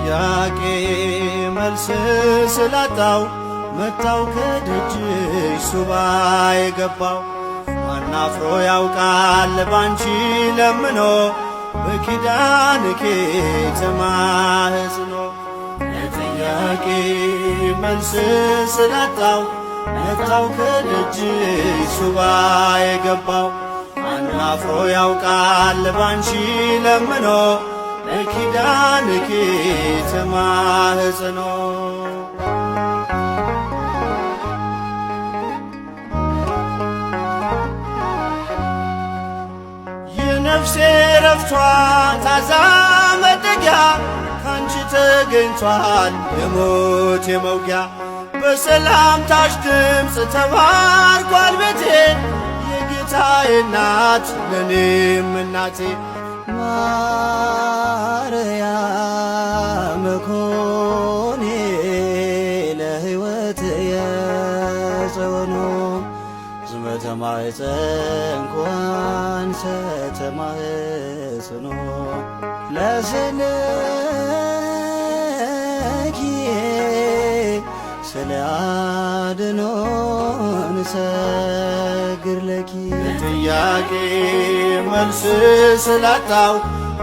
ጥያቄ መልስ ስላጣው መጣው ከደጅሽ ሱባ የገባው ማናፍሮ ያውቃል ባንቺ ለምኖ በኪዳንኪ ተማህጽኖ ጥያቄ መልስ ስላጣው መጣው ከደጅሽ ሱባ የገባው ማናፍሮ ያውቃል ባንቺ ለምኖ በኪዳንኪ ተማህጽኖ የነፍሴ ረፍቷ ታዛ መጠጊያ ካንቺ ተገኝቷል የሞት የመውጊያ በሰላምታሽ ድምፅ ተባርኳል ቤቴ የጌታዬ እናት ለኔም እናቴ ማርያም ኮኔ ለሕይወት የጸወኖ ዝመተ ማኅፀን ሰተ ማኅፀኖ ለስልኪ ስለ አድኖን ሰግር ለኪ ጥያቄ መልስ ስላጣው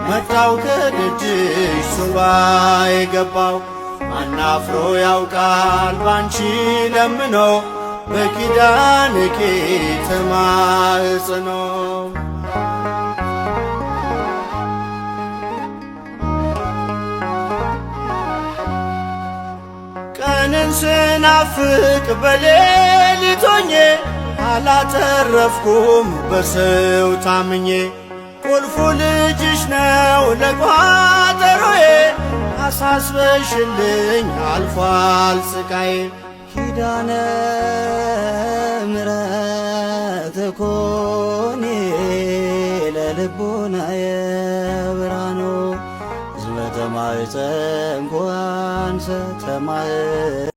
መጣው ከደጅሽ ሱባ የገባው ማናፍሮ ያውቃል ባንቺ ለምኖ በኪዳንኪ ተማህጽኖ ቀንን ስናፍቅ በሌሊት ሆኜ አላተረፍኩም በሰው ታምኜ ቁልፉ ልጅሽ ነው ለቋጠሮዬ አሳስበሽልኝ አልፏል ስቃዬ ኪዳነ ምሕረት ኮኔ ለልቦናየ ብርሃኖ ዝመተ ማኅፀን ሰተ